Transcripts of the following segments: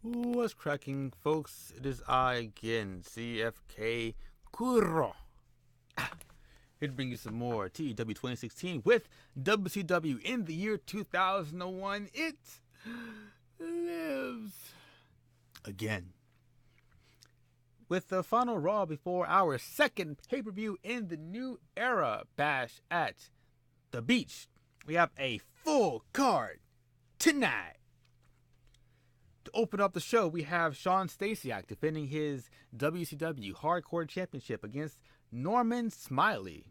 What's cracking, folks? It is I again, CFK Kuro. Here to bring you some more TEW 2016 with WCW in the year 2001. It lives again. With the final Raw before our second pay per view in the new era, Bash at the Beach, we have a full card tonight. To open up the show, we have Shawn Stasiak defending his WCW Hardcore Championship against Norman Smiley.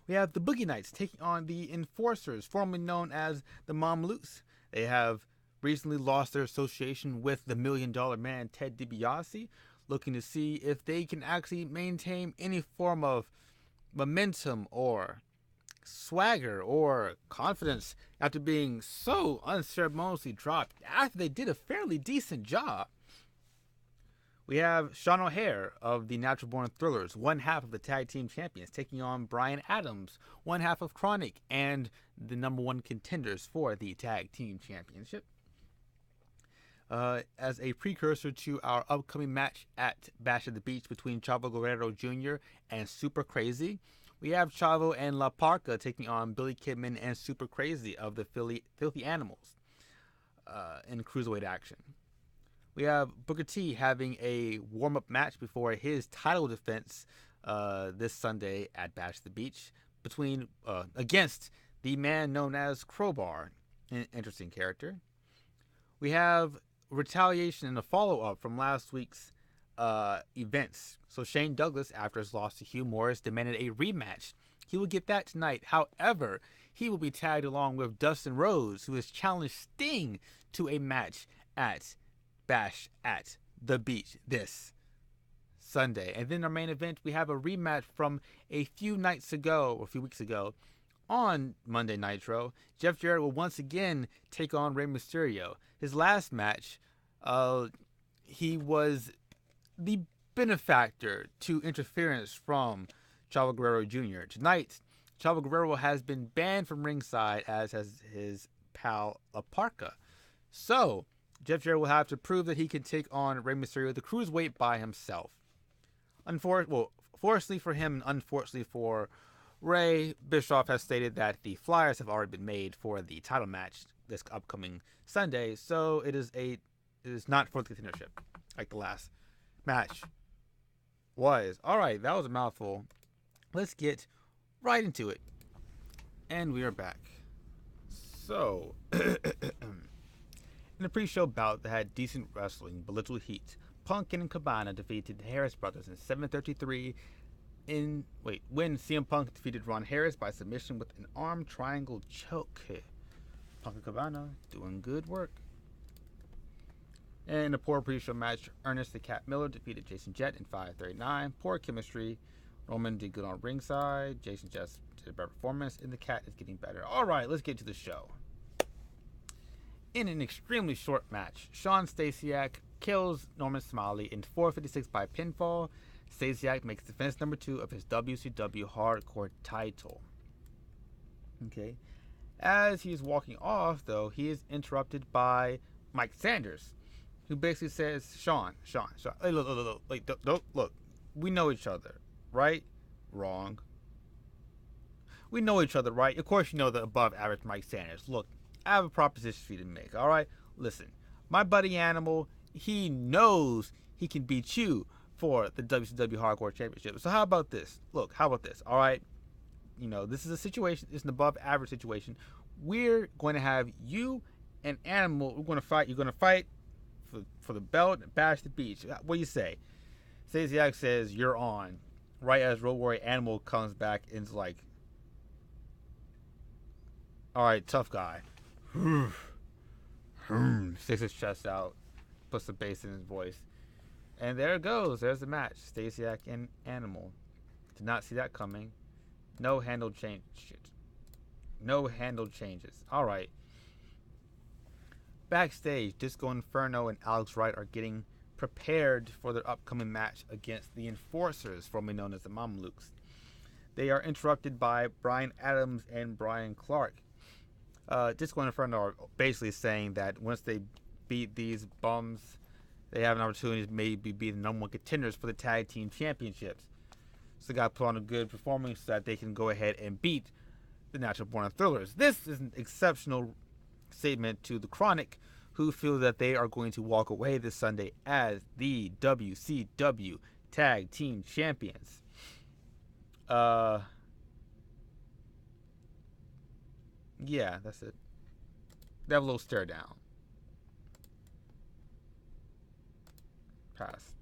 We have the Boogie Knights taking on the Enforcers, formerly known as the Mamluks. They have recently lost their association with the $1 Million Man Ted DiBiase, looking to see if they can actually maintain any form of momentum or swagger or confidence after being so unceremoniously dropped after they did a fairly decent job. We have Sean O'Hare of the Natural Born Thrillers, one half of the tag team champions, taking on Brian Adams, one half of Chronic, and the number one contenders for the tag team championship. As a precursor to our upcoming match at Bash at the Beach between Chavo Guerrero Jr. and Super Crazy, we have Chavo and La Parca taking on Billy Kidman and Super Crazy of the Filthy Animals in cruiserweight action. We have Booker T having a warm-up match before his title defense this Sunday at Bash at the Beach against the man known as Crowbar, an interesting character. We have retaliation and a follow-up from last week's events. So Shane Douglas, after his loss to Hugh Morris, demanded a rematch. He will get that tonight. However, he will be tagged along with Dustin Rhodes, who has challenged Sting to a match at Bash at the Beach this Sunday. And then our main event, we have a rematch from a few weeks ago, on Monday Nitro. Jeff Jarrett will once again take on Rey Mysterio. His last match, he was the benefactor to interference from Chavo Guerrero Jr. Tonight, Chavo Guerrero has been banned from ringside, as has his pal La Parca. So, Jeff Jarrett will have to prove that he can take on Rey Mysterio, the cruiserweight, by himself. Fortunately for him, and unfortunately for Ray, Bischoff has stated that the flyers have already been made for the title match this upcoming Sunday, so it is not for the contendership like the last match was. Alright, that was a mouthful. Let's get right into it. And we are back. So, in the pre-show bout that had decent wrestling but little heat, Punk and Cabana defeated the Harris Brothers in 7:33 when CM Punk defeated Ron Harris by submission with an arm triangle choke. Punk and Cabana doing good work. And in a poor pre-show match, Ernest the Cat Miller defeated Jason Jett in 5:39. Poor chemistry. Roman did good on ringside. Jason Jett did a better performance, and the Cat is getting better. Alright, let's get to the show. In an extremely short match, Shawn Stasiak kills Norman Smiley in 4:56 by pinfall. Stasiak makes defense number 2 of his WCW Hardcore title. Okay. As he is walking off, though, he is interrupted by Mike Sanders, who basically says, Shawn, hey, look, we know each other, right? Wrong. We know each other, right? Of course you know the above average Mike Sanders. Look, I have a proposition for you to make, alright? Listen, my buddy Animal, he knows he can beat you for the WCW Hardcore Championship. So how about this? Look, how about this, alright? You know, this is a situation, it's an above average situation. We're going to have you and Animal, we're going to fight. You're going to fight for the belt and Bash the Beach. What do you say? Stasiak says, you're on. Right as Road Warrior Animal comes back and is like, alright, tough guy. Sticks his chest out, puts the bass in his voice. And there it goes. There's the match. Stasiak and Animal. Did not see that coming. No handle change. No handle changes. Alright. Backstage, Disco Inferno and Alex Wright are getting prepared for their upcoming match against the Enforcers, formerly known as the Mamluks. They are interrupted by Brian Adams and Brian Clark. Disco Inferno are basically saying that once they beat these bums, they have an opportunity to maybe be the number one contenders for the tag team championships. So they got to put on a good performance so that they can go ahead and beat the Natural Born Thrillers. This is an exceptional statement to the Chronic, who feel that they are going to walk away this Sunday as the WCW Tag Team Champions. Yeah, that's it. They have a little stare down. Pass.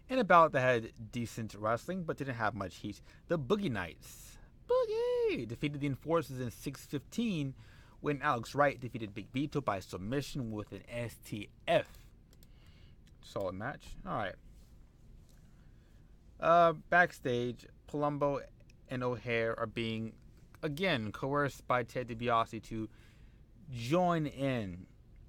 And about that had decent wrestling, but didn't have much heat. The Boogie Knights. Boogie! Defeated the Enforcers in 6:15 when Alex Wright defeated Big Vito by submission with an STF. Solid match. Alright. Backstage, Palumbo and O'Haire are being, again, coerced by Ted DiBiase to join in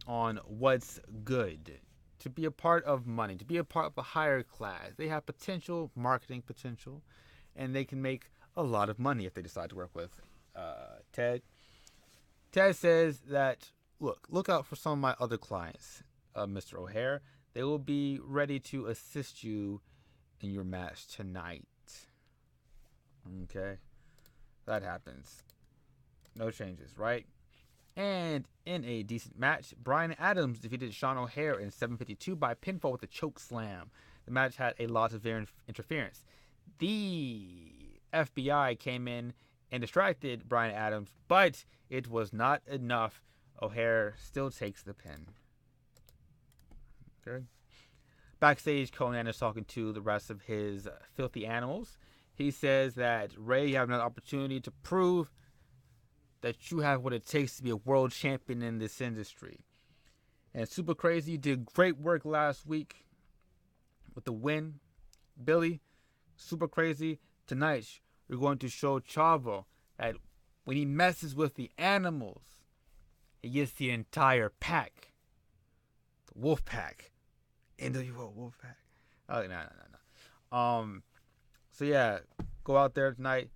on what's good. To be a part of money, to be a part of the higher class. They have potential, marketing potential, and they can make a lot of money if they decide to work with Ted. Ted says that, look out for some of my other clients, Mr. O'Haire. They will be ready to assist you in your match tonight. Okay? That happens. No changes, right? And in a decent match, Bryan Adams defeated Sean O'Haire in 7:52 by pinfall with a choke slam. The match had a lot of interference. The FBI came in and distracted Bryan Adams, but it was not enough. O'Haire still takes the pin. Okay. Backstage, Conan is talking to the rest of his filthy animals. He says that, Ray, you have another opportunity to prove that you have what it takes to be a world champion in this industry. And Super Crazy, you did great work last week with the win. Billy, Super Crazy, tonight we're going to show Chavo that when he messes with the animals, he gets the entire pack. The wolf pack. NWO wolf pack. Oh, no. So yeah, go out there tonight,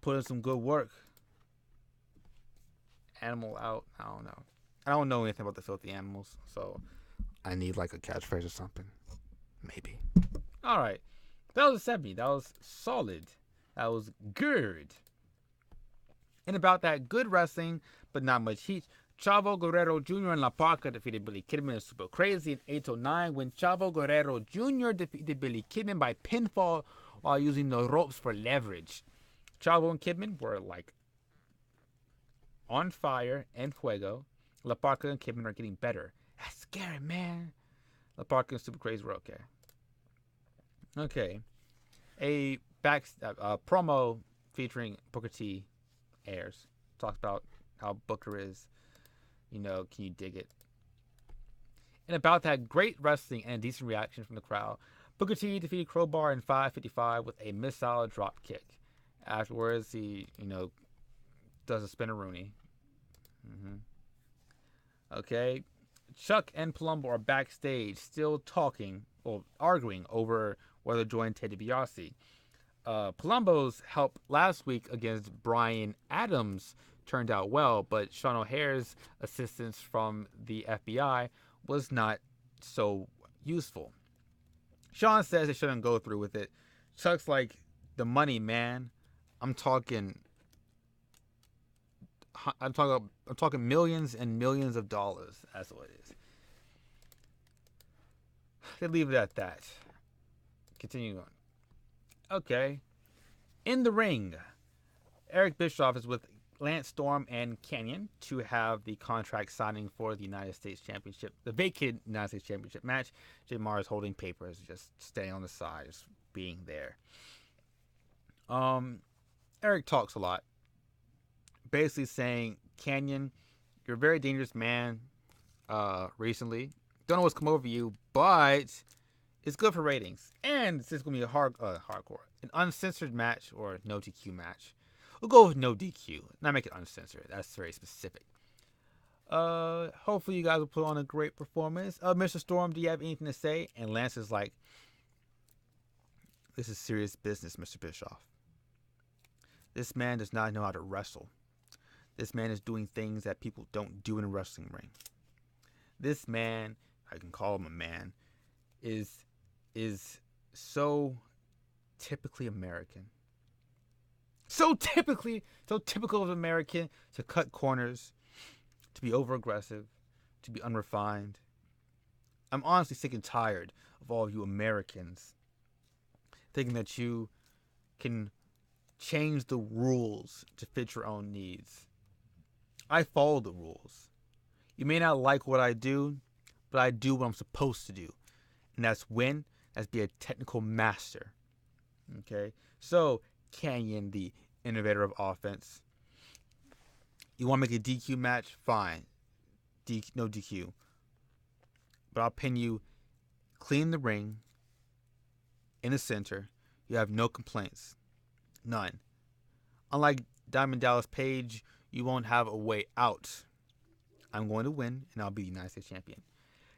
put in some good work. Animal out. I don't know. I don't know anything about the filthy animals, so I need like a catchphrase or something. Maybe. All right. That was a 70. That was solid. That was good. And about that good wrestling, but not much heat, Chavo Guerrero Jr. and La Parca defeated Billy Kidman and Super Crazy in 8:09 when Chavo Guerrero Jr. defeated Billy Kidman by pinfall while using the ropes for leverage. Chavo and Kidman were like on fire and fuego. La Parca and Kidman are getting better. That's scary, man. La Parca and Super Crazy were okay. Okay. A promo featuring Booker T airs. Talks about how Booker is, can you dig it? And about that great wrestling and decent reaction from the crowd, Booker T defeated Crowbar in 5:55 with a missile drop kick. Afterwards, he, does a spin-a-rooney. Okay. Chuck and Palumbo are backstage still talking or arguing over whether to join Ted DiBiase. Palumbo's help last week against Bryan Adams turned out well, but Sean O'Haire's assistance from the FBI was not so useful. Sean says they shouldn't go through with it. Chuck's like, the money, man. I'm talking millions and millions of dollars. That's what it is. They leave it at that. Continue on. Okay. In the ring, Eric Bischoff is with Lance Storm and Canyon to have the contract signing for the United States Championship, the vacant United States Championship match. Jay Mara is holding papers, just staying on the side, just being there. Eric talks a lot, basically saying, Canyon, you're a very dangerous man recently. Don't know what's come over you, but it's good for ratings. And this is going to be a hardcore, an uncensored match or no DQ match. We'll go with no DQ, not make it uncensored. That's very specific. Hopefully you guys will put on a great performance. Mr. Storm, do you have anything to say? And Lance is like, this is serious business, Mr. Bischoff. This man does not know how to wrestle. This man is doing things that people don't do in a wrestling ring. This man, I can call him a man, is so typically American. So typical of American to cut corners, to be over aggressive, to be unrefined. I'm honestly sick and tired of all of you Americans thinking that you can change the rules to fit your own needs. I follow the rules. You may not like what I do, but I do what I'm supposed to do. And that's win. That's be a technical master. Okay? So, Canyon, the innovator of offense. You want to make a DQ match? Fine. No DQ. But I'll pin you clean the ring in the center. You have no complaints. None. Unlike Diamond Dallas Page, you won't have a way out. I'm going to win, and I'll be the United States champion.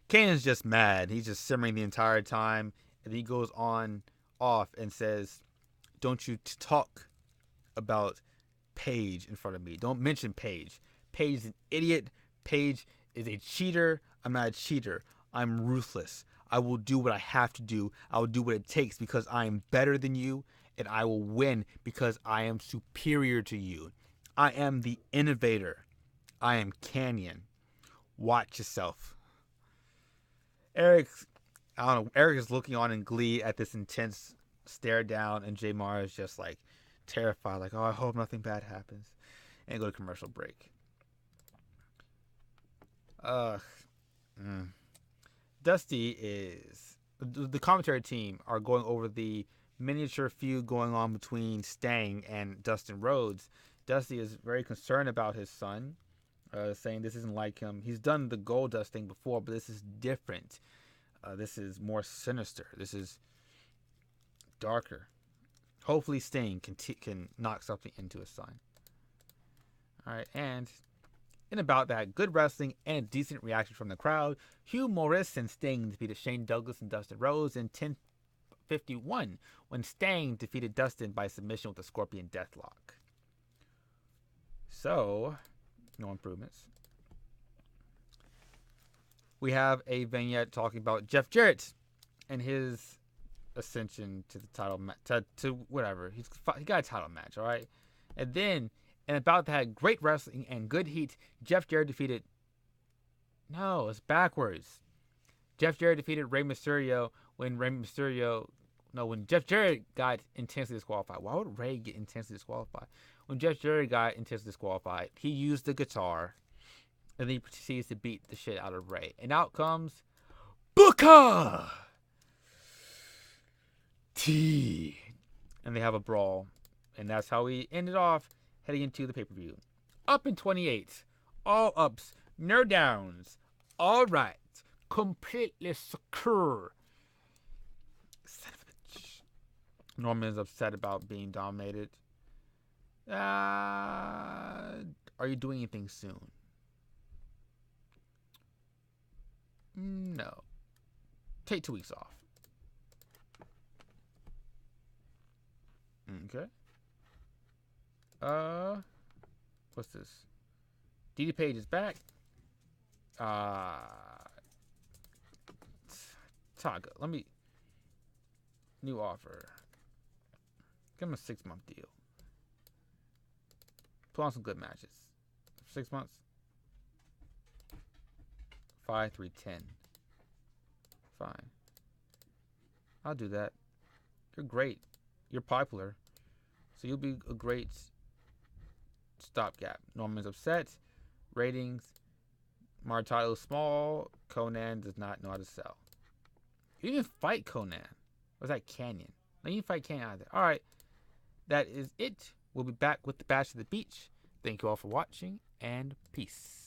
Canyon's just mad. He's just simmering the entire time. And he goes off and says, don't you talk about Page in front of me. Don't mention Page. Page is an idiot. Page is a cheater. I'm not a cheater. I'm ruthless. I will do what I have to do. I will do what it takes because I am better than you, and I will win because I am superior to you. I am the innovator. I am Canyon. Watch yourself. Eric is looking on in glee at this intense stare down, and Jay Mara is just like terrified, like, oh, I hope nothing bad happens. And go to commercial break. Dusty is... The commentary team are going over the miniature feud going on between Stang and Dustin Rhodes. Dusty is very concerned about his son, saying this isn't like him. He's done the Goldust thing before, but this is different. This is more sinister. This is darker. Hopefully Sting can knock something into his son. All right, and in about that, good wrestling and a decent reaction from the crowd. Hugh Morris and Sting defeated Shane Douglas and Dustin Rhodes in 10:51 when Sting defeated Dustin by submission with a Scorpion Deathlock. So, no improvements. We have a vignette talking about Jeff Jarrett and his ascension to the title to whatever. He got a title match, all right? And then, and about that great wrestling and good heat, Jeff Jarrett defeated... No, it's backwards. Jeff Jarrett defeated Rey Mysterio when Jeff Jarrett got intensely disqualified. Why would Rey get intensely disqualified? When Jeff Jarrett got intensely disqualified, he used the guitar, and then he proceeds to beat the shit out of Rey. And out comes Booker T. And they have a brawl. And that's how we ended off heading into the pay-per-view. Up in 28. All ups. No downs. All right. Completely secure. Son of a bitch. Norman's upset about being dominated. Are you doing anything soon? No. Take 2 weeks off. Okay. What's this? DD Page is back. Taga, new offer. Give him a 6-month deal. Put on some good matches. 6 months. 5, 3, 10. Fine. I'll do that. You're great. You're popular. So you'll be a great stopgap. Norman's upset. Ratings. Martito's small. Conan does not know how to sell. You didn't even fight Conan. Or was that Canyon? No, you didn't fight Canyon either. Alright. That is it. We'll be back with the Bash of the Beach. Thank you all for watching, and peace.